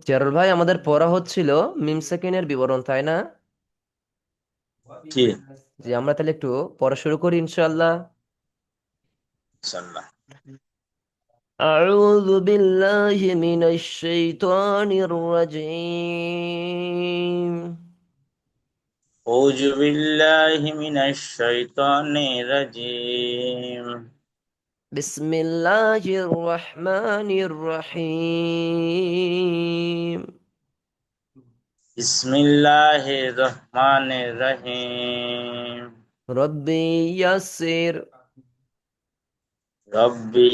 চেরল ভাই, আমাদের পড়া হচ্ছিল মিম সেকেন্ডের বিবরণ, তাই না? জি। জি, আমরা তাহলে একটু পড়া শুরু করি ইনশাআল্লাহ। ইনশাল্লাহ। أعوذ بالله من الشيطان الرجيم. أعوذ بالله من الشيطان الرجيم. بسم الله الرحمن الرحيم. بسم الله الرحمن الرحيم. ربي يسر ربي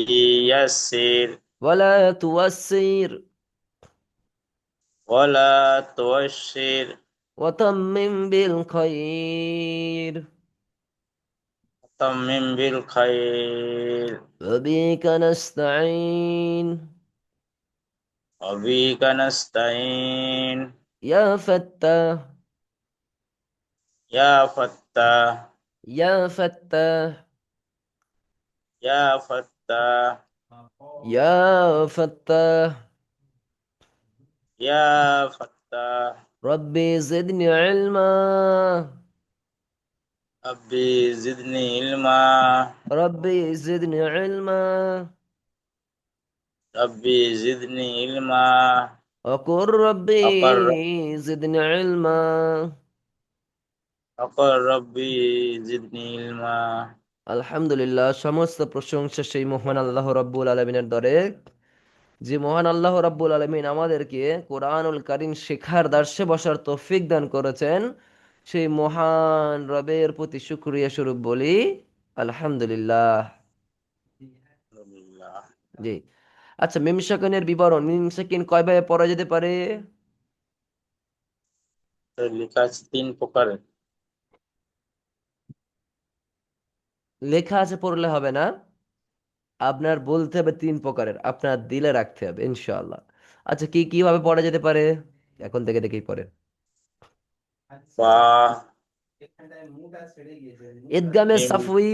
يسر ولا توسر ولا تؤشر وتمم بالخير. وتمم بالخير. وبك نستعين. وبك نستعين. يا فتاح يا فتاح. يا فتاح يا فتاح. يا فتاح. يا فتاح. ربي زدني علما. ربي زدني علما. ربي زدني علما. ربي زدني علما. وقل ربي أقر زدني علما. أقر ربي زدني علما. আলহামদুলিল্লাহ, সমস্ত প্রশংসা সেই মহান আল্লাহ রাব্বুল আলামিনের দরে, যে মহান আল্লাহ রাব্বুল আলামিন আমাদেরকে কোরআনুল কারীম শেখার দার্সে বসার তৌফিক দান করেছেন। সেই মহান রবের প্রতি শুকরিয়া স্বরূপ বলি আলহামদুলিল্লাহ। আলহামদুলিল্লাহ। জি। আচ্ছা, মিম সেকেন্ডের বিবরণ। মিম সেকেন্ড কয়ভাবে পড়া যেতে পারে? তো লেখা আছে তিন প্রকারের। লেখা আছে, পড়লে হবে না, আপনার বলতে হবে তিন প্রকারের, আপনার দিলে রাখতে হবে ইনশাআল্লাহ। আচ্ছা, কি কিভাবে পড়া যেতে পারে? এখন থেকে দেখেই পড়ে। বা ঈদগামে মিম। সাফুই।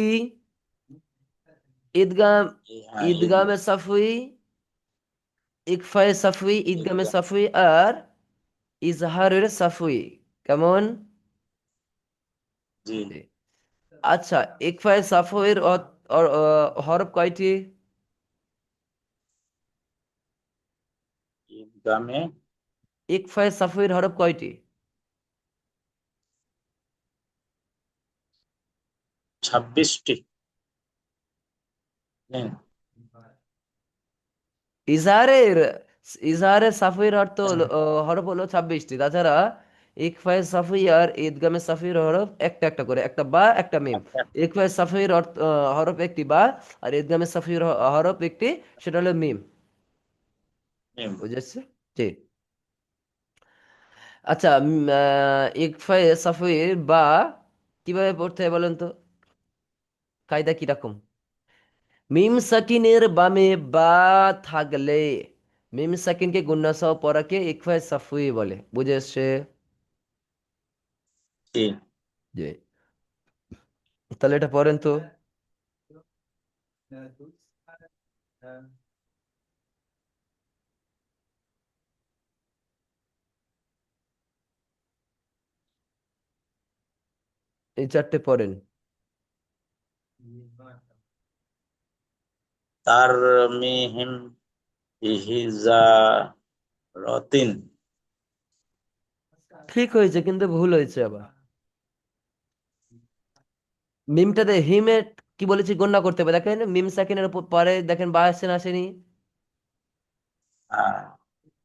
ঈদগাম। হ্যাঁ, ঈদগামে সাফুই, ইকফায়ে সাফুই, ঈদগামে ঈদগাহ। সাফুই আর ইজহারের সাফুই। কেমন? জি। জি। আচ্ছা, ইকফায়ে সাফুইর হরফ কয়টি? ঈদগামে ইকফায়ে সাফুইর হরফ কয়টি? 26টি। হ্যাঁ। ইজহারের ইজহারের সাফুইর হরফ হলো 26টি। তাছাড়া ইকফায়ে সাফুই আর ঈদগামে সাফুইর হরফ একটা একটা করে, একটা বা একটা মিম। ইকফায়ে সাফুইর হরফ একটি বা, আর ঈদগামে সাফুইর হরফ একটি, সেটা হলো মিম। মিম। বুঝেছে? জি। আচ্ছা, ইকফায়ে সাফুইর বা কিভাবে পড়তে হয় বলেন তো? কায়দা কিরকম? মিম সাকিনের বামে বা থাকলে মিম সাকিনকে গুন্না সহ পড়াকে ইকফায়ে সাফুই বলে। বুঝে এসছে? জি। জি। তাহলে এটা পড়েন তো। এই চারটে পড়েন। তার মিহিম ইহিজারতিন। ঠিক হয়েছে, কিন্তু ভুল হয়েছে আবার। মিমটাতে হিমে কি বলেছি, গণ্য করতে হবে। দেখেন মিম সাকিনের পরে দেখেন বা আসছে না আসেনি?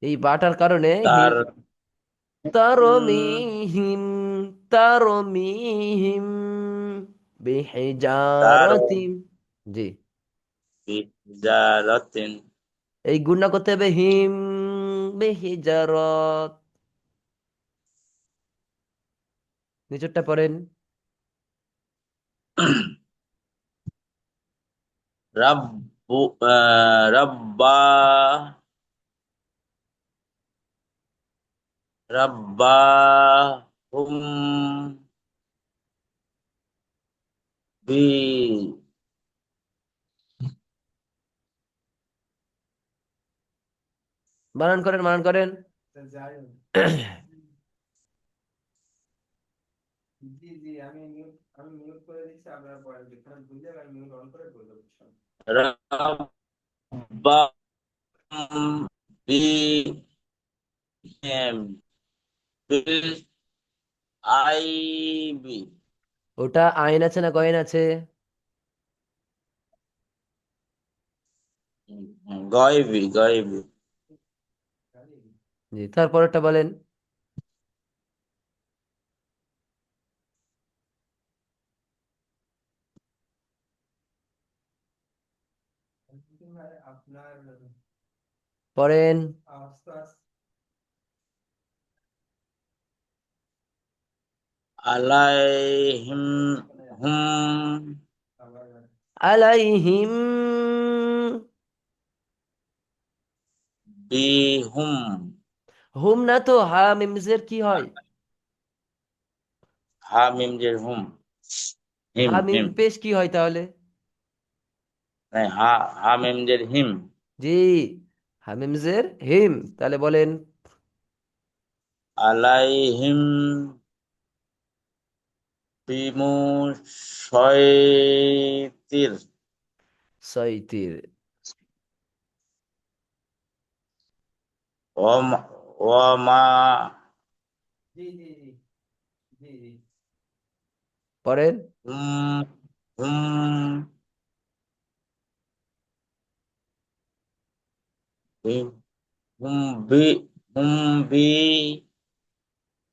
এই বাটার কারণে হিম। তার তারমিহিম। তারমিহিম তার বিহিজারাতিন। জি। ইহিজারতিন। এই গুণা করতে হবে হিম বিহিজারত। নিচরটা পড়েন। রাব্বু রাব্বা রাব্বাহুম বি বানান করেন, বানান করেন। রাব্বা বি বিল আইবি। ওটা আইন আছে না গয়েন আছে? গায়বি গায়বি। জি, তারপরেরটা বলেন। পড়েন। আলাইহিম হুম আলাইহিম। বিহুম। হুম না তো, হা মিমজের কি হয়? হা মিম জের হুম। হিম হা মিম হিম। পেশ কি হয় তাহলে? নাই, হা হা মিম জের হিম। জি, হা মিমজের হিম। তাহলে বলেন। আলাইহিম বিমু শয়তির। সৈতির। ওমা ওমা পড়েন। হুম হুম বি হুম বি হুম বি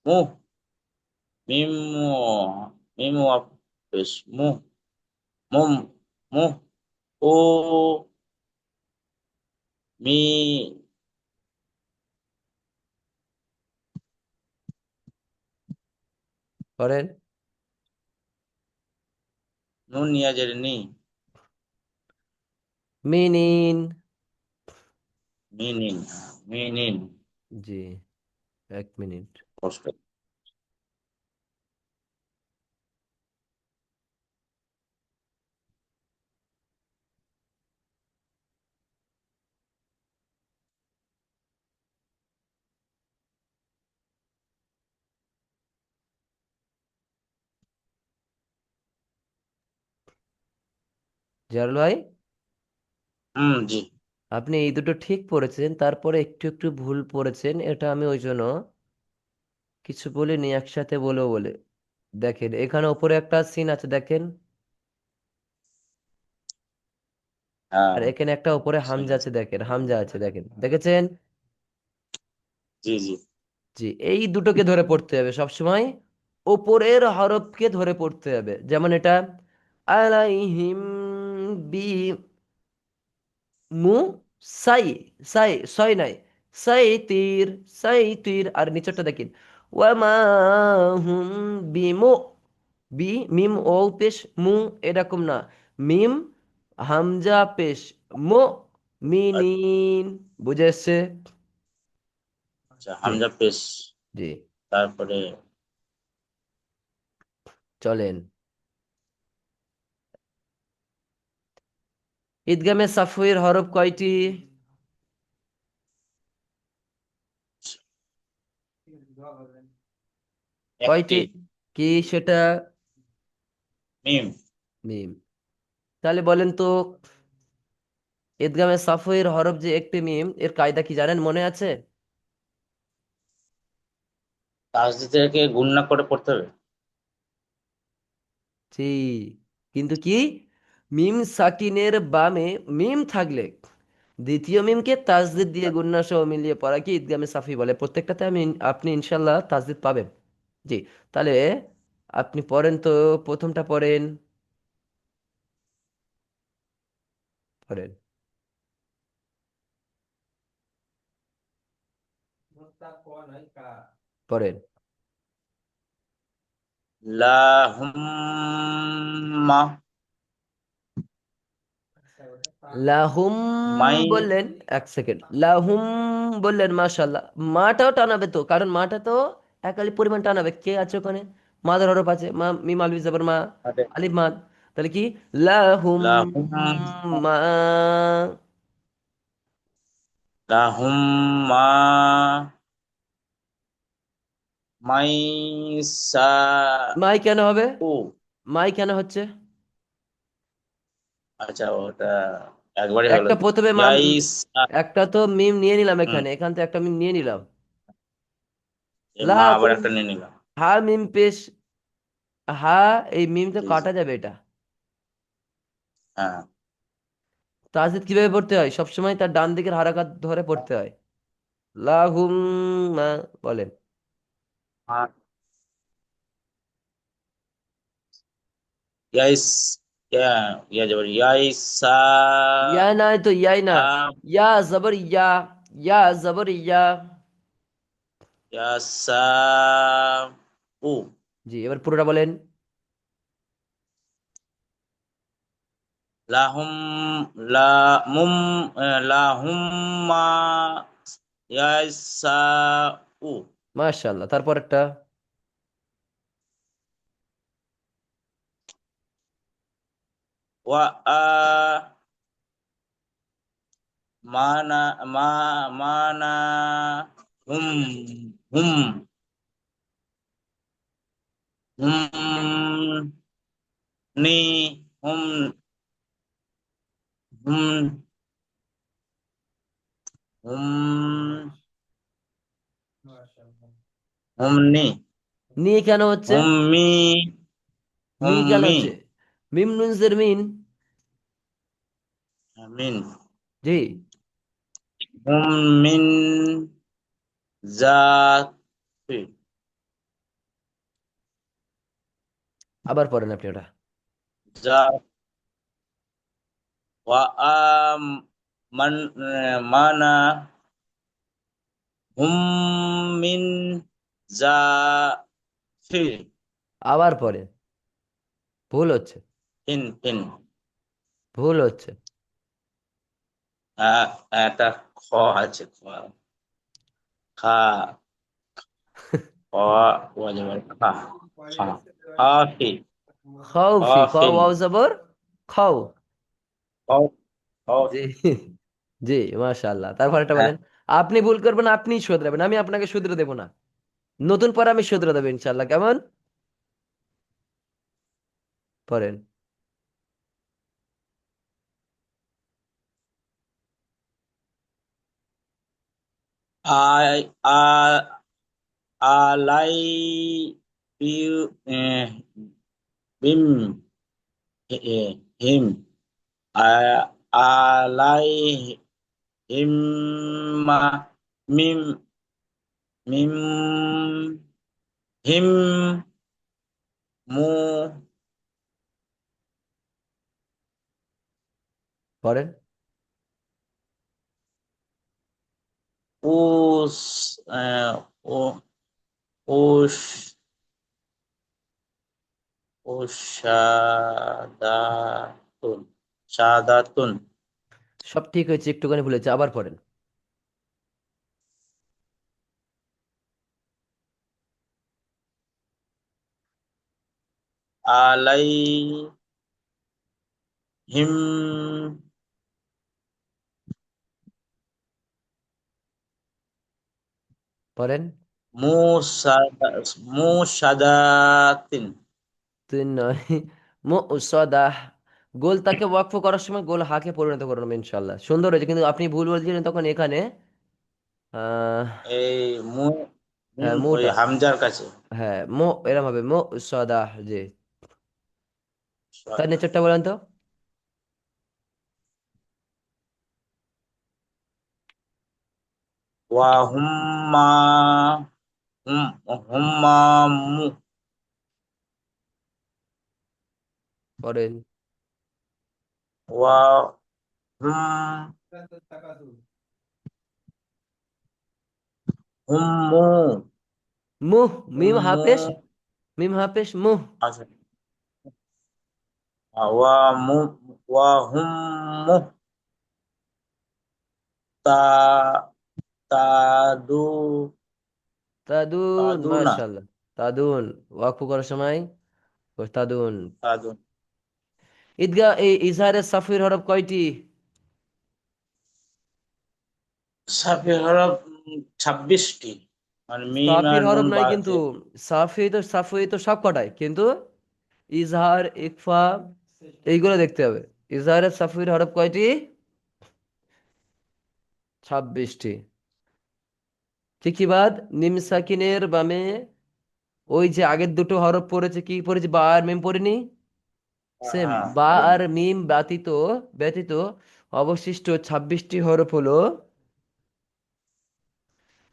মু মিমু মিমু আপেশ মু মুম মু ও মি পড়েন। নুন ইয়াজের নি। মিনিন। মিনিন মিনিন। জি, 1 মিনিট। কষ্ট। জারুল ভাই, জি। আপনি এই দুটো ঠিক পড়েছেন, তারপরে একটু একটু ভুল পড়েছেন, এটা আমি ওই জন্য কিছু বলিনি, একসাথে বলবো বলে। দেখেন এখানে উপরে একটা সিন আছে দেখেন, হ্যাঁ। আর এখানে একটা উপরে হামজা আছে দেখেন, হামজা আছে দেখেন, দেখেছেন? জি জি। জি, এই দুটোকে ধরে পড়তে হবে সব সময়, উপরের হরফকে ধরে পড়তে হবে। যেমন এটা আলাইহিম বি মু সাই, সাই সয় নাই, সাই তীর, সাই তীর। আর নিচেরটা দেখেন, ওয়ামা হুম বিমু, বি মিম ও পেশ মু, এরকম না, মিম হামজা পেশ মু, মিনিন। বুঝে এসছে? আচ্ছা, জি। হামজা পেশ। জি, তারপরে চলেন। ঈদগামে সাফুয়ের হরফ কয়টি? একটি। কয়টি? কি সেটা? মিম। মিম। তাহলে বলেন তো, ঈদগামে সাফুয়ের হরফ যে একটি মিম, এর কায়দা কি জানেন, মনে আছে? তাসদিদকে গুণনা করে পড়তে হবে। জি, কিন্তু কি, মিম সাকিনের বামে মিম থাকলে দ্বিতীয় মিমকে তাসদিদ দিয়ে গুণনা সহ মিলিয়ে পড়া কি ঈদগামে সাফি বলে। প্রত্যেকটাতে আপনি ইনশাল্লাহ তাসদিদ পাবেন। জি, তাহলে আপনি পড়েন তো, প্রথমটা পড়েন। পড়েন। পড়েন। লাহুম্মা লাহুম মাই। বললেন, 1 সেকেন্ড, লাহুম বললেন, মাশাল্লাহ। মাটাও টানাবে তো, কারণ মাটা তো একালি পরিমাণ টানাবে। কে আছে ওখানে? মাদার হরফ আছে, মা মিম আলিফ জাবার মা, আলিফ মাদ। তাহলে কি, লাহুম লাহুম্মা মা। লাহুম্মা মাইসা মাই কেন হবে? উ। মাই কেন হচ্ছে? আচ্ছা, ওটা একবারই হলো একটা তো। প্রথমে মাম, ইয়াইসা। একটা তো মিম নিয়ে নিলাম, হুম। এখানে এখান থেকে একটা মিম নিয়ে নিলাম। মা লা আবার মিম, একটা নিয়ে নিলাম। হা মিম পেশ, হা, এই মিম তো জি জি। কাটা যাবে এটা। হ্যাঁ। তাজদিদ কিভাবে পড়তে হয়? সবসময় তার ডান দিকের হারাকাত ধরে পড়তে হয়। লাহুম, বলেন। হ্যাঁ। ইয়াইস, ইয়া, ইয়া যাবার ইয়াইসা। ইয়া নাই তো, ইয়াই না, আম। ইয়া জবর ইয়া, ইয়া জবর ইয়া। ইয়াসা উ। জি, এবার পুরোটা বলেন। লাহুম, লা মুম, লাহুম মা ইয়াসা উ। মাশাআল্লাহ, তারপর একটা। ওয়া আ মানা, মা মানা হুম, হুম, হুম নি, হুম, হুম, হুম, হুম নি, নিয়ে কেন হচ্ছে? হুম মি, মি হুম কেন মি। হচ্ছে? মিম নুনজের মিন। মিন, জি, হুম মিন জাতি। আবার পড়েন আপনি ওটা। যা ওয়া আম মান, মানা হুম মিন জাফি। আবার পড়েন, ভুল হচ্ছে, হিন হিন। ভুল হচ্ছে। একটা খ আছে, খ, খা, খ, ও যাবে খা, খা, খাফি, খাউফি, খ খাফিন, ওয়াও জবর খাও। খাও, জি, খাফি। জি, মাশাআল্লাহ। তারপর একটা হ্যাঁ। বলেন। আপনি ভুল করবেন, আপনি শুধরাবেন, আমি আপনাকে শুধরে দেব না। নতুন পরে আমি শুধরে দেবো ইনশাআল্লাহ, কেমন? পড়েন। আই আ আলাই ইউ, বিম, হিম, আলাই হিম্মা, মিম, মিম, হিম, মু, পড়েন। উস, ও, উস, উসাদাতুন, সাদাতুন। সব ঠিক হয়েছে, একটুখানি ভুলেছে, আবার পড়েন। আলাইহিম পড়েন। মুসাদা, মুসাদাতিন। তিন নয়, মুসাদাহ। গোল তাকে ওয়াকফ করার সময় গোল হাকে পরিণত করবেন ইনশাআল্লাহ। সুন্দর হয়েছে, কিন্তু আপনি ভুল বলছিলেন তখন এখানে। আহ এই মু, হ্যাঁ, ওই মোটা। হামজার কাছে। হ্যাঁ, এরম হবে মুসাদাহ। জি, তার নিচেরটা বলেন তো। ওয়া হুম্মা, হুম, হুম্মা মু, পড়েন। ওয়া হুম, হুম্মু, মুহ, মিম হুম্মু। হাপেশ, মিম হাপেশ মুহ। আচ্ছা। ওয়া মু, ওয়া হুম্মু তা, তাদু, তাদুন, তাদুনা, মাশাআল্লাহ। তাদুন, ওয়াকফ করার সময় তাদুন। তাদুন। ঈদগাহ এই ইজহারের সাফির হরফ কয়টি? সাফি হরফ 26টি। মানে মিম আর সাফির হরফ নুন নাই বাদ কিন্তু, সাফি তো সব কটাই কিন্তু ইজহার, ইকফা, এইগুলো দেখতে হবে। ইজহারের সাফির হরফ কয়টি? 26টি। কি কি বাদ? নিম সাকিনের বামে ওই যে আগের দুটো হরফ পড়েছে, কি পড়েছে, বা আর মিম পড়েনি? সেম হ্যাঁ বা বলুন। আর মিম ব্যতীত ব্যতীত অবশিষ্ট 26টি হরফ হলো,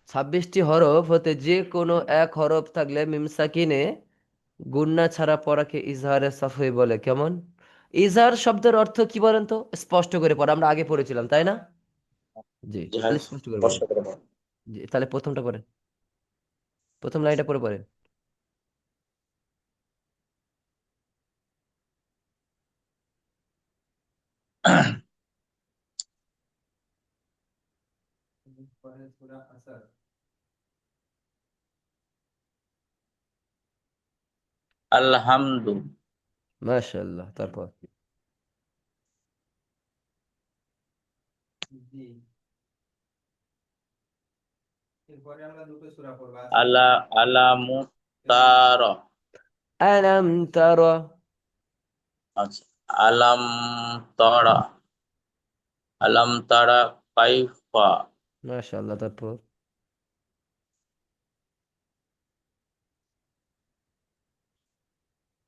26টি হরফ হতে যে কোনো এক হরফ থাকলে মিম সাকিনে গুন্না ছাড়া পড়াকে ইজহারের সাফি বলে। কেমন? ইজহার শব্দের অর্থ কি বলেন তো, স্পষ্ট করে পড়া, আমরা আগে পড়েছিলাম তাই না? জি, জি হ্যাঁ, তাহলে স্পষ্ট করে বলেন। স্পষ্ট করে বলুন। জি, তাহলে প্রথমটা পড়েন, প্রথম লাইনটা পড়ে পড়েন। আলহামদু। মাশাআল্লাহ, তারপর? আলা আলামু তার। আলাম তারা। আচ্ছা, আলাম তারা। আলাম তারা কাইফা। মাশাআল্লাহ, তারপর?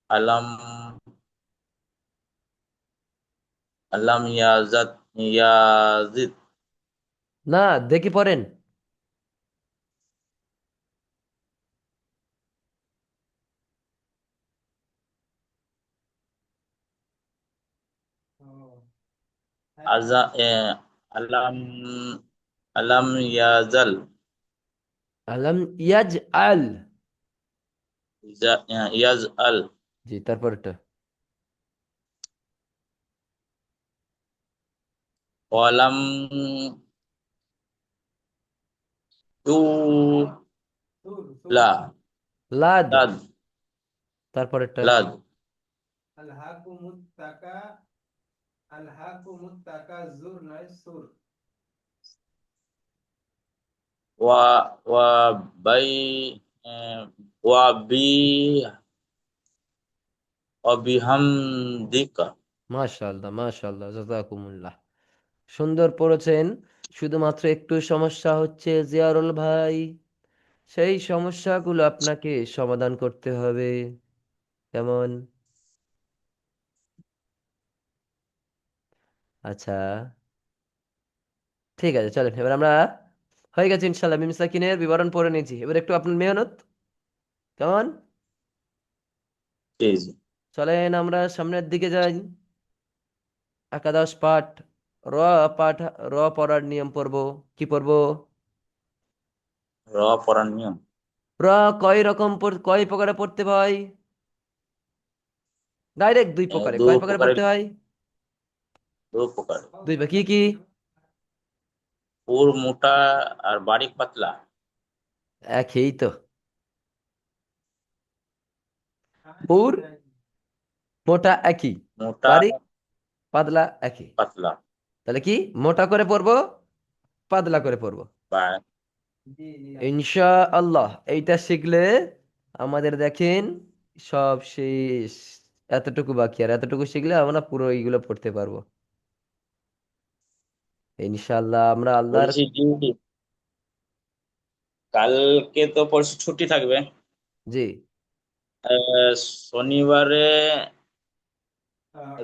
আলাম আলাম ইয়াজাদ ইয়াজিদ। না, দেখি পড়েন। আজা আলাম আলাম ইয়াজাল আলাম ইয়াজ আল। ইয়াজ আল। জি, তারপরটা? ওয়ালাম লা লাদ। লাদ তারপরেরটা? লাদ ওয়া ওয়া বাই ওয়া বি অবিহামদিকা। মাশাআল্লাহ, মাশাআল্লাহ, জাযাকুমুল্লাহ। সুন্দর পড়েছেন। শুধুমাত্র একটু সমস্যা হচ্ছে জিয়ারুল ভাই, সেই সমস্যাগুলো আপনাকে সমাধান করতে হবে। কেমন? আচ্ছা, ঠিক আছে, চলেন এবার আমরা, হয়ে গেছে ইনশাল্লাহ, মিম সাকিনের বিবরণ পড়ে নিয়েছি, এবার একটু আপনার মেহনত। কেমন? জি জি। চলেন আমরা সামনের দিকে যাই। একাদশ পাঠ, র পাঠ, র পড়ার নিয়ম পড়ব। কি পড়ব? র পড়ার নিয়ম। র কয় রকম কয় প্রকারে পড়তে হয়? ডাইরেক্ট দুই প্রকারে। দু কয় প্রকারে প্রকারের। পড়তে হয়? দু প্রকার। দুই বা কি কি? পুর মোটা আর বারিক পাতলা। একই তো। পুর মোটা একই, মোটা বারিক পাতলা একই। পাতলা। তাহলে কি, মোটা করে পড়বো, পাতলা করে পড়বো। বা ইনশাআল্লাহ এইটা শিখলে আমাদের দেখেন সব শেষ। এতটুকু বাকি, আর এতটুকু শিখলে আমরা পুরো এইগুলো পড়তে পারবো ইনশাআল্লাহ। আমরা আল্লাহর, বলছি ডিউটি কালকে তো পরশু ছুটি থাকবে। জি, শনিবারে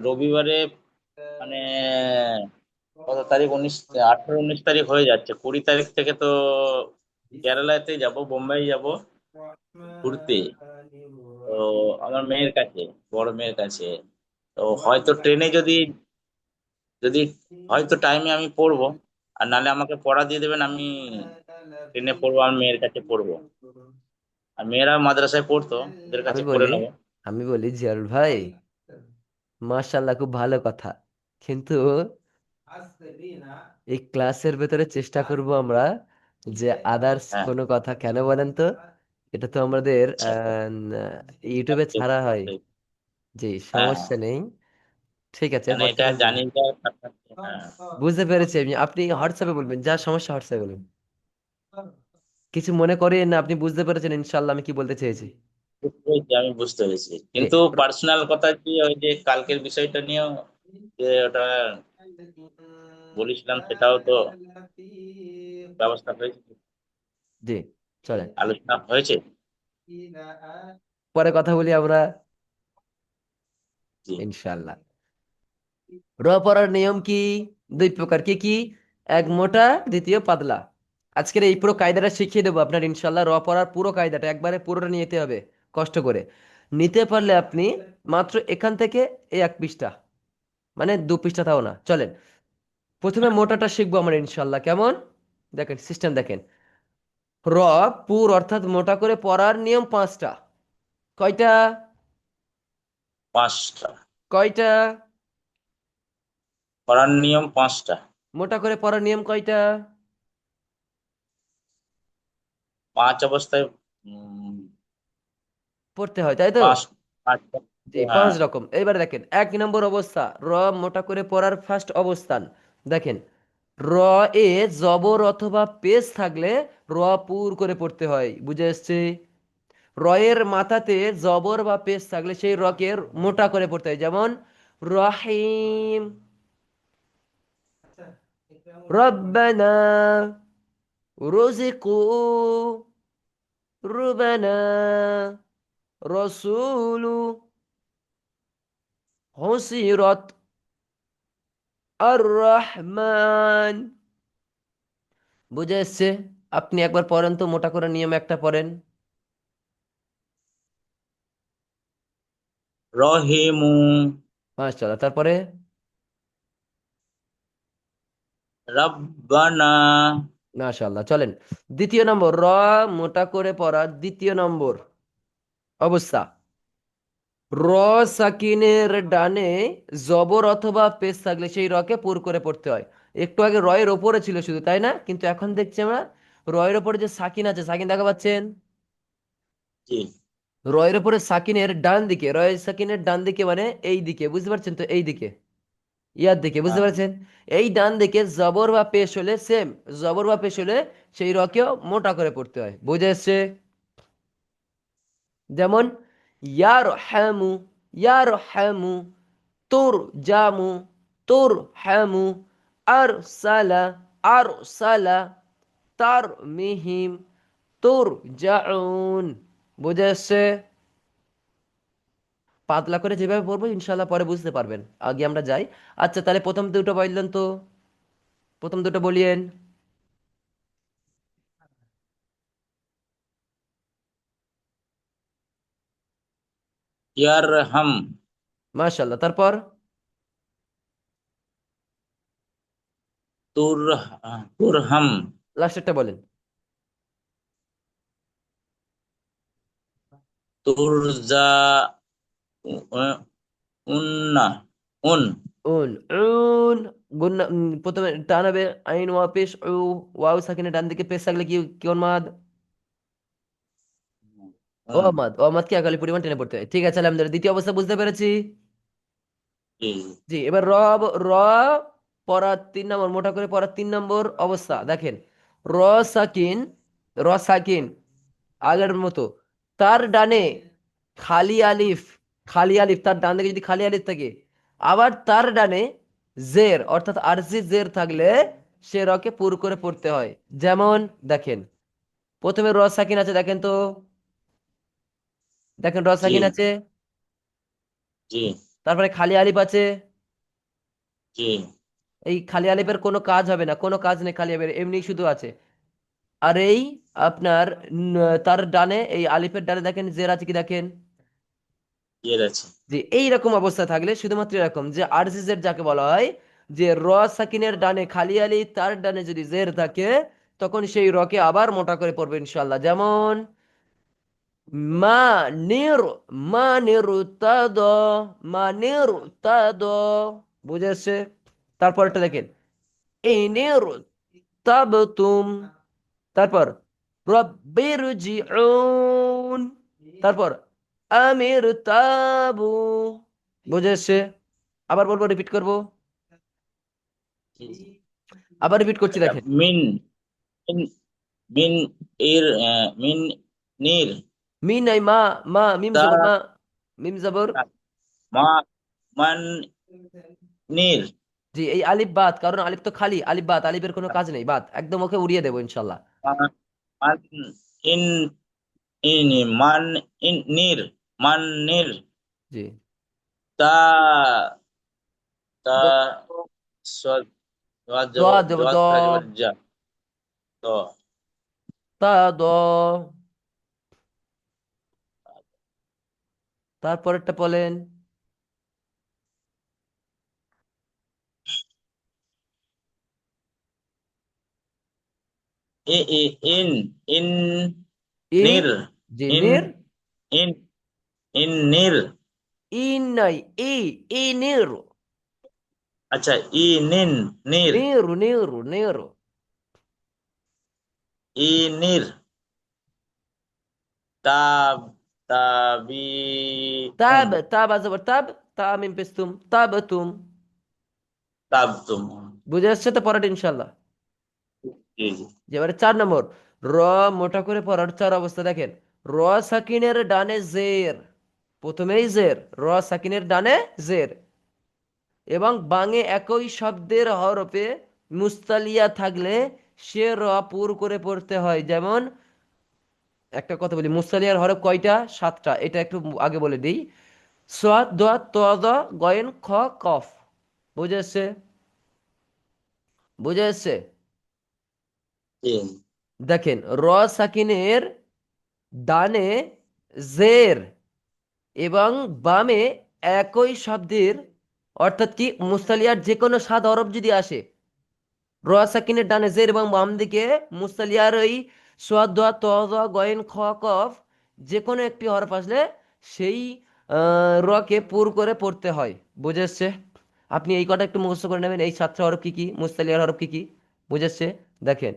রবিবারে মানে কত তারিখ, 18 19 তারিখ হয়ে যাচ্ছে, 20 তারিখ থেকে তো কেরালাতে যাব, বোম্বাই যাব ঘুরতে। তো আমার মেয়ের কাছে, বড় মেয়ের কাছে। তো হয়তো ট্রেনে যদি যদি হয়তো টাইমে আমি পড়বো, আর নালে আমাকে পড়া দিয়ে দেবেন, আমি ট্রেনে পড়বো, আমার মেয়ের কাছে পড়বো। আর মেয়েরা মাদ্রাসায় পড়তো, ওদের আমি কাছে পড়ে বলি নেবো। আমি বলি জিয়ারুল ভাই, মাশাআল্লাহ, খুব ভালো কথা, কিন্তু এই ক্লাসের ভেতরে চেষ্টা করব আমরা যে আদার্স হ্যাঁ। কোনো কথা, কেন বলেন তো, এটা তো আমাদের আচ্ছা। ইউটিউবে ছাড়া হয়। জি, হ্যাঁ হ্যাঁ। সমস্যা নেই। ঠিক আছে, কেন এটা হোয়াটসঅ্যাপে জানি বলবেন। তো। হ্যাঁ। বুঝতে পেরেছি আমি, আপনি হোয়াটসঅ্যাপে বলবেন, যা সমস্যা হোয়াটসঅ্যাপে বলবেন। কিছু মনে করেন না, আপনি বুঝতে পেরেছেন ইনশাল্লাহ আমি কি বলতে চেয়েছি? বুঝতে পেরেছি, আমি বুঝতে পেরেছি, জি। কিন্তু পার্সোনাল কথা কি ওই যে কালকের বিষয়টা নিয়েও যে ওটা বলেছিলাম সেটাও তো ব্যবস্থা হয়েছে, জি, চলেন আলোচনা হয়েছে। পরে কথা বলি আমরা জি। ইনশাল্লাহ। র পড়ার নিয়ম কি? দুই প্রকার, কি কি? এক মোটা, দ্বিতীয় পাতলা। আজকের এই পুরো কায়দাটা শিখিয়ে দেবো আপনার ইনশাল্লাহ। র পড়ার পুরো কায়দাটা একবারে পুরোটা নিতে হবে কষ্ট করে। নিতে পারলে আপনি মাত্র এখান থেকে এই এক পৃষ্ঠা, মানে দু পৃষ্ঠা তাও না। চলেন প্রথমে মোটাটা শিখবো আমরা ইনশাল্লাহ। কেমন? দেখেন সিস্টেম দেখেন। র পুর অর্থাৎ মোটা করে পড়ার নিয়ম পাঁচটা। কয়টা? পাঁচটা। কয়টা? করার নিয়ম পাঁচটা। মোটা করে পড়ার নিয়ম কয়টা? পাঁচ অবস্থায় উম, পড়তে হয়, তাই তো? পাঁচ পাঁচ। জি, হ্যাঁ। পাঁচ রকম। এবারে দেখেন এক নম্বর অবস্থা, র মোটা করে পড়ার ফার্স্ট অবস্থান। দেখেন, র এ জবর অথবা পেশ থাকলে র পুর করে পড়তে হয়। বুঝে এসছে? র এর মাথাতে জবর বা পেশ থাকলে সেই রকে মোটা করে পড়তে হয়। যেমন রহিম, রব্বানা, রুজিকু, রুবানা, রসুলু, হুসিরত, আর রহমান। বুঝে এসছে? আপনি একবার পড়েন তো, মোটা করে নিয়ম একটা পড়েন। রহিমু। মাশাআল্লাহ, তারপরে? রব্বানা। মাশাআল্লাহ, চলেন দ্বিতীয় নম্বর, র মোটা করে পড়ার দ্বিতীয় নম্বর অবস্থা। র সাকিনের ডানে জবর অথবা পেশ থাকলে সেই রকে পুর করে পড়তে হয়। একটু আগে রয়ের ওপরে ছিল শুধু, তাই না? কিন্তু এখন দেখছি আমরা রয়ের ওপরে যে সাকিন আছে, সাকিন দেখা পাচ্ছেন? জি। রয়ের ওপরে সাকিনের ডান দিকে, রয়ের সাকিনের ডান দিকে মানে এই দিকে, বুঝতে পারছেন তো? এই দিকে, ইয়ার দিকে, বুঝতে হ্যাঁ। পারছেন? এই ডান দিকে জবর বা পেশ হলে সেম, জবর বা পেশ হলে সেই রকেও মোটা করে পড়তে হয়। বুঝে এসছে? যেমন ইয়ার হ্যামু, ইয়ার হ্যামু, তোর জামু, তোর হ্যামু, আর সালা, আর সালা, তার মিহিম, তোর জাউন। বুঝে এসছে? পাতলা করে যেভাবে পড়বো ইনশাল্লাহ পরে বুঝতে পারবেন। আগে আমরা যাই। আচ্ছা তাহলে প্রথম দুটো বললেন তো, প্রথম দুটো বলিয়েন। ইয়ার হাম। মাশাল্লাহ, তারপর? তুর তুর হাম। লাস্টেরটা বলেন। তুরজা উন্না উন। উন, উন, গুন্না প্রথমে টানাবে। আইন ওয়া পেশ উ, ওয়াও সাকিনে ডান দিকে পেশ থাকলে কি কোন মাদ? ও উন। মাদ, ও মাদ কি আকালি পরিমাণ টেনে পড়তে হয়। ঠিক আছে আলহামদুলিল্লাহ, দ্বিতীয় অবস্থা বুঝতে পেরেছি। জি। জি, এবার র, র পড়ার তিন নম্বর, মোটা করে পড়ার তিন নম্বর অবস্থা দেখেন। র সাকিন, র সাকিন আগের মতো, তার ডানে খালি আলিফ, খালি আলিফ তার ডান দিকে যদি খালি আলিফ থাকে, আবার তার ডানে জের অর্থাৎ আরজি জের থাকলে সে রকে পুর করে পড়তে হয়। যেমন দেখেন, প্রথমে র সাকিন আছে দেখেন তো, দেখেন র জি। সাকিন আছে, জি। তারপরে খালি আলিফ আছে। জি। এই খালি আলিফের কোনো কাজ হবে না, কোনো কাজ নেই, খালি আলিফের এমনি শুধু আছে। আর এই আপনার তার ডানে এই আলিফের ডানে দেখেন জের আছে কি দেখেন? ইয়ের আছে। যে এইরকম অবস্থা থাকলে শুধুমাত্র এরকম যে আরজিজের যাকে বলা হয়, যে র সাকিনের ডানে খালি আলি তার ডানে যদি জের থাকে, তখন সেই রকে আবার মোটা করে পড়বে ইনশাল্লাহ। যেমন মা নির, মা নিরুতাদ, মা নিরুতাদ। বুঝেছে? তারপরটা দেখেন, এই নির তাবতুম, তারপর রব্বির জিউন, তারপর আমির তাবু। বুঝেছে? আবার বলবো, রিপিট করব, জি। জি। আবার রিপিট করছি এটা দেখেন। মিন মিন মিন ইর মিন নির মিন নাই, মা। মা মিম তা জবর, মা মিম জবর। মা মান নির জি, এই আলিফ বাদ, কারণ আলিফ তো খালি, আলিফ বাদ, আলিফের কোনো কাজ নেই, বাদ একদম, ওকে উড়িয়ে দেবো ইনশাল্লাহ। মা- মান ইন ইনি মান ইন নির মান নির জি। তা তা দ সদ দ দেব, দ। জবাদ ফেরা যাবার যা তো তা দ। তারপরেরটা বলেন। ই ই ইন ইন ই। নির জি, ইন নির। ইন ইন নির ইন নাই, ই নির। আচ্ছা ই নিন নির নিরু নিরু নিরু। ই নির তাব তাবি উন তাব, তাব আজবর তাব, তা মিম পেস্তুম, তাব তুম। তাব তুম বুঝে আসছে তো পড়াটা ইনশাল্লাহ। জি জি এবারে 4 নম্বর, র মোটা করে পড়ার 4 অবস্থা দেখেন। র সাকিনের ডানে জের, প্রথমেই জের, র সাকিনের ডানে জের, এবং বাংয়ে একই শব্দের হরফে মুস্তালিয়া থাকলে সে র পুর করে পড়তে হয়। যেমন একটা কথা বলি, মুস্তালিয়ার হরফ কয়টা? 7টা। এটা একটু আগে বলে দিই। সোয়াদ, দোয়া, তোয়া, দ, গয়েন, খ, কফ। বুঝে এসছে? বুঝে এসছে? জি দেখেন, র সাকিনের ডানে জের এবং বামে একই শব্দের, অর্থাৎ কি, মুস্তালিয়ার যে কোনো 7 হরফ যদি আসে, র সাকিনের ডানে জের এবং বাম দিকে মুস্তালিয়ার ওই সোয়াদ, দোয়া, ত, দ, গয়েন, খ, কফ, যে কোনো একটি হরফ আসলে সেই রকে পুর করে পড়তে হয়। বুঝে এসছে? আপনি এই কটা একটু মুখস্থ করে নেবেন, এই 7টা হরফ কি কি, মুস্তালিয়ার হরফ কি কি। বুঝে এসছে? দেখেন,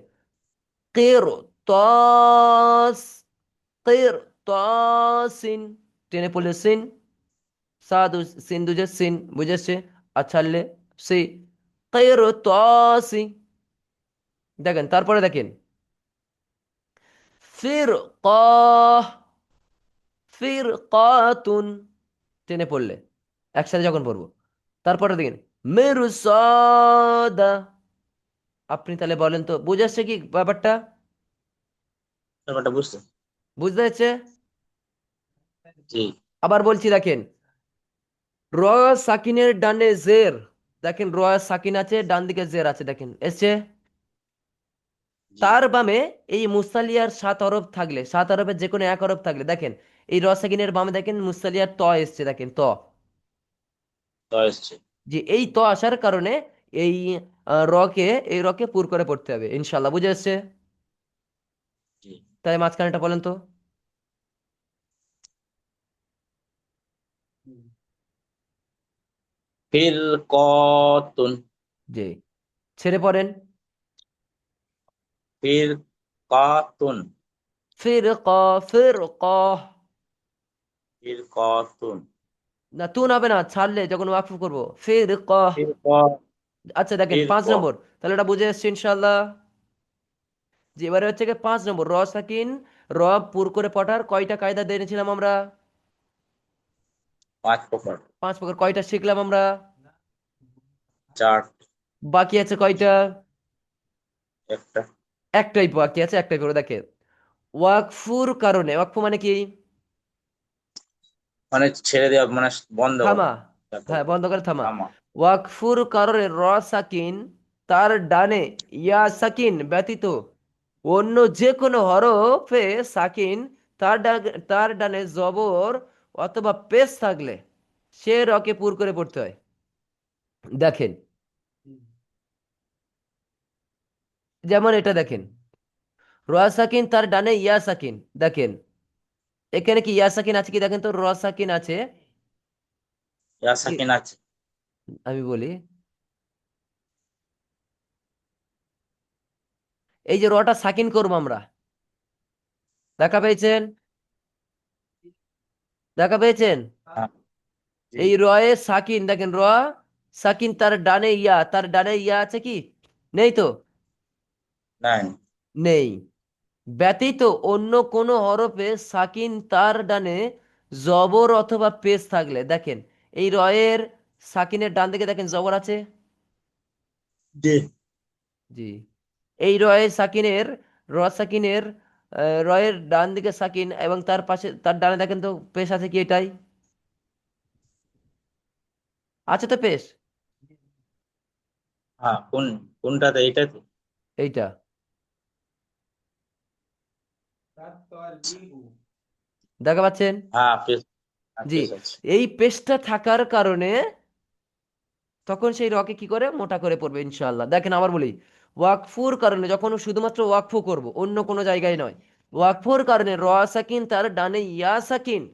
কের, তস, কের, তসিন, টেনে পড়লে সিন, সাদু সিন দুজে সিন। বুঝে এসছে? আচ্ছা, লে সি, কের তসি। দেখেন তারপরে দেখেন, ফির কহ, ফির কাতুন, টেনে পড়লে, একসাথে যখন পড়বো। তারপরে দেখেন, মিরসাদা। আপনি তাহলে বলেন তো, বুঝে আসছে কি ব্যাপারটা? ব্যাপারটা বুঝতে বুঝতে হচ্ছে? জি আবার বলছি দেখেন, র সাকিনের ডানে জের, দেখেন র সাকিন আছে, ডান দিকে জের আছে, দেখেন এসছে। জি তার বামে এই মুস্তালিয়ার 7 হরফ থাকলে, 7 হরফের যে কোনো এক হরফ থাকলে, দেখেন এই র সাকিনের বামে দেখেন মুস্তালিয়ার ত এসছে, দেখেন ত। তো এসছে যে এই ত আসার কারণে এই রকে, এই রকে পুর করে পড়তে হবে ইনশাল্লাহ। বুঝে আসছে? জি তাই মাঝখানেটা বলেন তো। ফির কতুন জি, ছেড়ে পড়েন। ফির কাতুন ফির ক, ফির ক। ফির কাতুন না, তুন হবে না, ছাড়লে যখন ওয়াকফ করবো, ফির ক। ফির ক আচ্ছা দেখেন, ফির 5 নম্বর, তাহলে এটা বুঝে আসছে ইনশাল্লাহ। যে এবারে হচ্ছে কি 5 নম্বর, র সাকিন, র পুর করে পড়ার কয়টা কায়দা দেখেছিলাম আমরা? পাঁচ প্রকার 5 প্রকার। কয়টা শিখলাম আমরা? চার বাকি আছে কয়টা? একটা একটাই বাকি আছে, একটাই করে দেখে। ওয়াকফুর কারণে, ওয়াকফু মানে কি? মানে ছেড়ে দেওয়া মানে বন্ধ করা থামা। যাকে হ্যাঁ, বলে বন্ধ করে থামা। থামা ওয়াকফুর কারণে র সাকিন তার ডানে ইয়া সাকিন ব্যতীত অন্য যে কোনো হরফে সাকিন তার ডানে জবর অথবা পেশ থাকলে সে রকে পুর করে পড়তে হয়। দেখেন, যেমন এটা দেখেন, র সাকিন তার ডানে ইয়া সাকিন, দেখেন এখানে কি ইয়া সাকিন আছে কি? দেখেন তো, র সাকিন আছে ইয়া কি? সাকিন আছে আমি বলি, এই যে রটা সাকিন করবো আমরা, দেখা পেয়েছেন? দেখা পেয়েছেন? হ্যাঁ জি এই রয়ে সাকিন, দেখেন র সাকিন তার ডানে ইয়া, তার ডানে ইয়া আছে কি? নেই তো? নাই নেই। ব্যতীত অন্য কোনো হরফে সাকিন তার ডানে জবর অথবা পেশ থাকলে, দেখেন এই রয়ের সাকিনের ডান দিকে দেখেন জবর আছে। জি। জি। এই রয়ে সাকিনের, র সাকিনের, রয়ের ডান দিকে সাকিন এবং তার পাশে তার ডানে দেখেন তো পেশ আছে কি, এটাই আছে তো পেশ, হ্যাঁ, কোনটাতে, এইটাতে? এইটা। দেখা পাচ্ছেন? হ্যাঁ, পেশ। হ্যাঁ, জি। পেশ আছে। এই পেশটা থাকার কারণে তখন সেই রকে কি করে মোটা করে পড়বে ইনশাআল্লাহ। দেখেন আবার বলি, ওয়াকফুর কারণে যখন শুধুমাত্র ওয়াকফু করব, অন্য কোনো জায়গায় নয়, ওয়াকফুর কারণে র সাকিন তার ডানে ইয়া সাকিন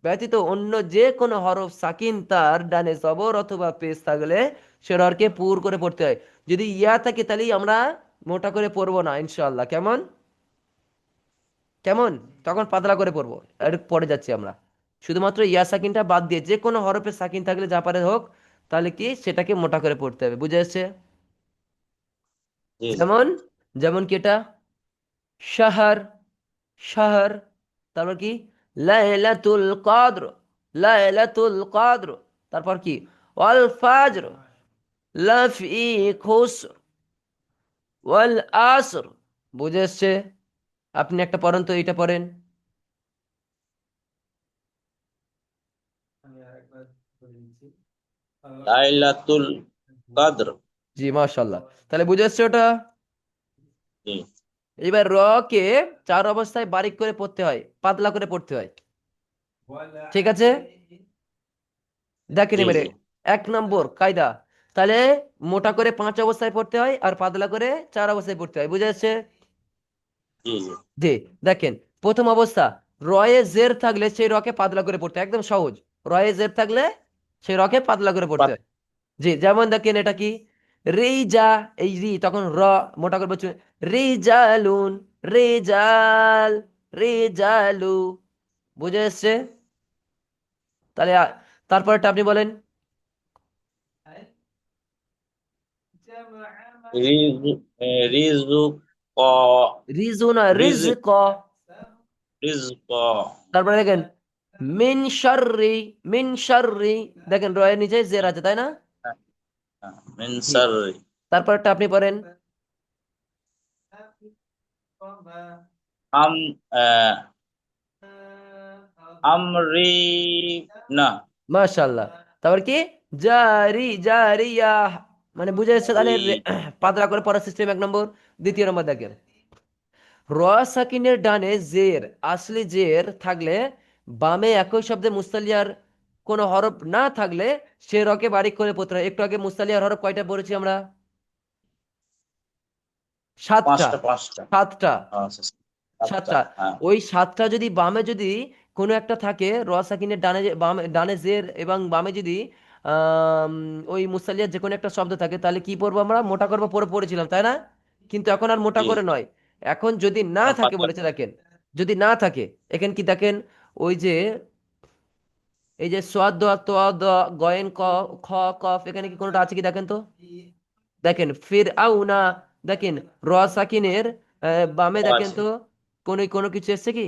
ব্যতীত অন্য যে কোনো হরফ সাকিন তার ডানে জবর অথবা পেশ থাকলে সে রকে পুর করে পড়তে হয়। যদি ইয়া থাকে তাহলে আমরা মোটা করে পড়বো না ইনশাআল্লাহ। কেমন কেমন তখন পাতলা করে পড়বো। আর পরে যাচ্ছি আমরা, শুধুমাত্র ইয়া সাকিনটা বাদ দিয়ে যে কোনো হরফে সাকিন থাকলে যা পারে হোক, তাহলে কি সেটাকে মোটা করে পড়তে হবে। বুঝে এসছে? জি জি। যেমন, যেমন কি এটা শাহর, শাহর। তারপর কি লাইলাতুল কদর, লাইলাতুল কদর। তারপর কি ওয়াল ফাজর লাফি খুসর ওয়াল আসর। বুঝে এসছে? আপনি একটা পড়েন তো, এইটা পড়েন। লাইলাতুল কদর। জি মাশাল্লাহ। তাহলে বুঝে এসছে ওটা? জি এবার র কে চার অবস্থায় বারিক করে পড়তে হয়, পাতলা করে পড়তে হয়। ঠিক আছে? দেখেন জি এবারে জি এক নম্বর কায়দা, তাহলে মোটা করে পাঁচ অবস্থায় পড়তে হয় আর পাতলা করে চার অবস্থায় পড়তে হয়। বুঝে যাচ্ছে? জি জি। জি। দেখেন প্রথম অবস্থা, রয়ে জের থাকলে সেই রকে পাতলা করে পড়তে হয়, একদম সহজ। রয়ে জের থাকলে সেই রকে পাতলা করে পড়তে হয়। জি। যেমন দেখেন এটা কি রিজা, এই রি তখন র মোটা করে বলছে রিজালুন, রিজাল, রিজালু। বুঝে এসছে? তাহলে তারপরটা আপনি বলেন। রিজুক, রিজু না রিজিক, রিজক। রিজক। তারপরে দেখেন মিন শাররি, মিন শাররি। দেখেন রয়ের নিচে জের আছে তাই না? মিন জি। শাররি। তারপরটা আপনি পড়েন। আম আহ, আমরি, না। মাশাআল্লাহ। তারপর কি জারি, জারিয়া। মানে বুঝে যাচ্ছে তাহলে রি, পাতলা করে পড়ার সিস্টেম এক নম্বর। দ্বিতীয় নম্বর দেখেন, র সাকিনের ডানে জের, আসলি জের থাকলে বামে একই শব্দে মুস্তালিয়ার কোনো হরফ না থাকলে সে রকে বারিক করে পড়তে হয়। একটু আগে মুস্তালিয়ার হরফ কয়টা পড়েছি আমরা? সাতটা। পাঁচটা পাঁচটা। সাতটা। আচ্ছা, সাতটা, সাতটা। হ্যাঁ। ওই সাতটা যদি বামে যদি কোনো একটা থাকে, র সাকিনের ডানে বামে ডানে জের এবং বামে যদি আম, ওই মুসাল্লিয়ার যে কোনো একটা শব্দ থাকে, তাহলে কি পড়বো আমরা? মোটা করবো, পরে পড়েছিলাম তাই না? কিন্তু এখন আর মোটা জি করে জি। নয়, এখন যদি না এখন থাকে পাতলা। বলেছে দেখেন, যদি না থাকে এখানে কি দেখেন, ওই যে এই যে সোয়াদ দোয়া তোয়া দোয়া গয়েন ক খ কফ, এখানে কি কোনোটা আছে কি দেখেন তো। দেখেন ফির আউনা, দেখেন র সাকিনের বামে ও দেখেন আছে। তো কোনো কোনো কিছু এসছে কি?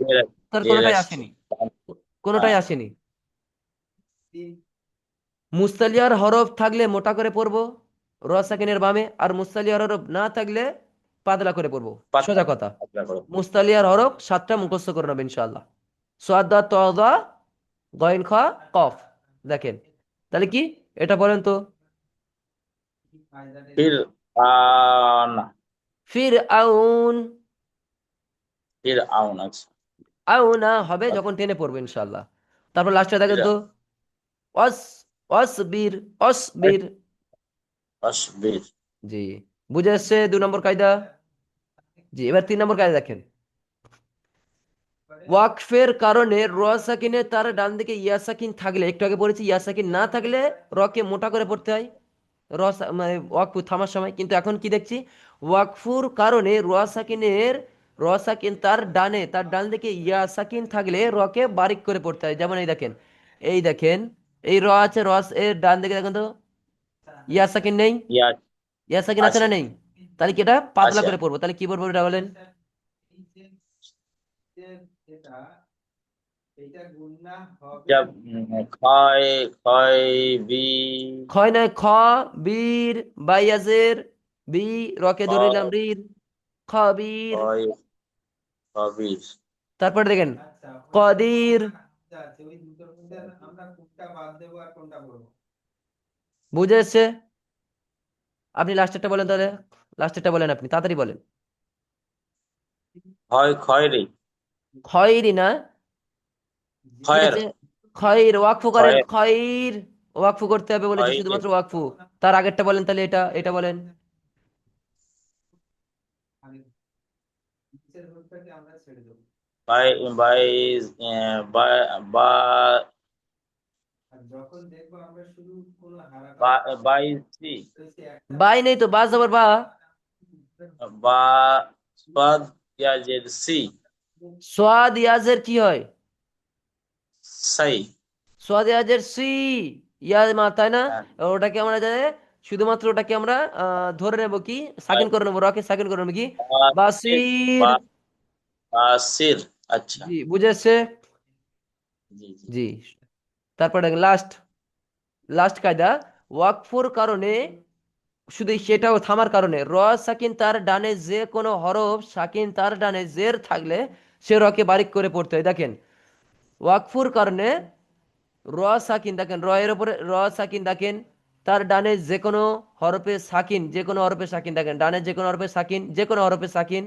জের, তার জের কোনোটাই আসছে। আসেনি, কোনোটাই হ্যাঁ। আসেনি। মুস্তালিয়ার হরফ থাকলে মোটা করে পড়বো র সাকিনের বামে, আর মুস্তালিয়ার হরফ না থাকলে পাতলা করে পড়বো। পাতলা, সোজা কথা। পাতলা করে। মুস্তালিয়ার হরফ সাতটা মুখস্থ করে নেবে ইনশাআল্লাহ। সোয়াদা তদা গয়েন খ কফ। দেখেন তাহলে কি, এটা বলেন তো। ফির না। ফির আউন, ফির আউন আছে। আউনা হবে যখন টেনে পড়বো ইনশাআল্লাহ। তারপর লাস্টে দেখেন ফির তো অস, অসবির, অসবির। আসবির। জি। বুঝে আসছে 2 নম্বর কায়দা? জি। এবার 3 নম্বর কায়দা দেখেন, ওয়াকফের কারণে র সাকিনে তার ডান দিকে ইয়া সাকিন থাকলে, একটু আগে পড়েছি ইয়া সাকিন না থাকলে রকে মোটা করে পড়তে হয় মানে ওয়াকফু থামার সময়। কিন্তু এখন কি দেখছি, ওয়াকফুর কারণে র সাকিনের, র সাকিন তার ডানে, তার ডান দিকে ইয়া সাকিন থাকলে রকে বারিক করে পড়তে হয়। যেমন এই দেখেন, এই দেখেন এই র আছে, র এর ডান দিকে দেখেন তো ইয়া সাকিন নেই? ইয়া ইয়া সাকিন আছে আছে, না নেই? তাহলে কি এটা পাতলা আছে। করে পড়বো, তাহলে কি পড়বো এটা বলেন। যা ক্ষয় ক্ষয় বি ক্ষয় নয়, খ, বীর, বাইয়াজের, বি, রকে ধরে নিলাম ক্ষয় রির, খবীর। ক্ষয় কবির। তারপরে দেখেন কদির। বুঝে এসছে? আপনি লাস্টেরটা বলেন তাহলে, লাস্টেরটা বলেন, আপনি তাড়াতাড়ি বলেন। ক্ষয় ক্ষয় রে, খয়েরই না, কি ক্ষয়ের আছে? খয়ের, ওয়াকফু করেন, ক্ষয়ের খয়ের। ওয়াকফু করতে হবে বলেছে, ক্ষয় রে, শুধুমাত্র ওয়াকফু। তার আগেরটা বলেন তাহলে, এটা বলেন। বাই বাই বা বা বাইশি বাই নেই তো, বাস আবার বা। বা স্বাদ পেঁয়াজের সি সোয়াদ ইয়াজের কি হয়? সাই। সোয়াদ ইয়াজের সি, ইয়া মা, তাই না? হ্যাঁ, ওটাকে আমরা শুধুমাত্র ওটাকে আমরা ধরে নেব কি, সাকিন করে নেবো, রকে সাকিন করে নেবো কি, বাসির বাসির। বা বাসির। আচ্ছা, জি, বুঝেছে? জি জি। জি। তারপরে লাস্ট, লাস্ট কায়দা, ওয়াকফুর কারণে, শুধু সেটাও থামার কারণে, র সাকিন তার ডানে যে কোনো হরফ সাকিন তার ডানে জের থাকলে সে রকে বারিক করে পড়তে হয়। দেখেন ওয়াকফুর কারণে র সাকিন, দেখেন র এর উপরে র সাকিন, দেখেন তার ডানে যে কোনো হরফে সাকিন, যে কোনো হরফে সাকিন, দেখেন ডানে যে কোনো হরফে সাকিন, যে কোনো হরফে সাকিন,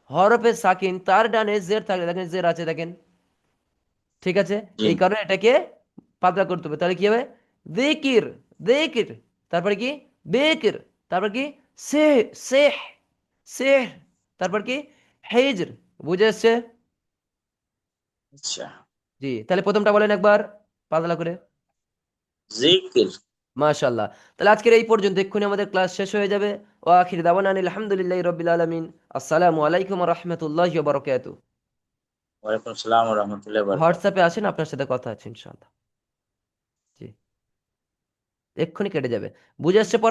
হরফে সাকিন তার ডানে জের থাকলে, দেখেন জের আছে, দেখেন, ঠিক আছে? জি এই কারণে এটাকে পাতলা করতে হবে। তাহলে কি হবে? দিকির, দিকির। তারপরে কি? বেকির। তারপর কি? সে, সেহ, সেহ। তারপর কি? হেজর। বুঝে এসছে? আচ্ছা। জি, তাহলে প্রথমটা বলেন একবার পাতলা করে। জিকির। মাশাআল্লাহ। তাহলে আজকের এই পর্যন্ত, এক্ষুনি আমাদের ক্লাস শেষ হয়ে যাবে। ওয়া আখির দাওয়ানা আনিল হামদুলিল্লাহি রাব্বিল আলামিন। আসসালামু আলাইকুম ওয়া রাহমাতুল্লাহি ওয়া বারাকাতুহু। ওয়ালাইকুম আসসালাম ওয়া রাহমাতুল্লাহি ওয়া বারাকাতুহু। হোয়াটসঅ্যাপে আসেন, আপনার সাথে কথা আছে ইনশাআল্লাহ। জি, এক্ষুনি কেটে যাবে। বুঝে আসছে?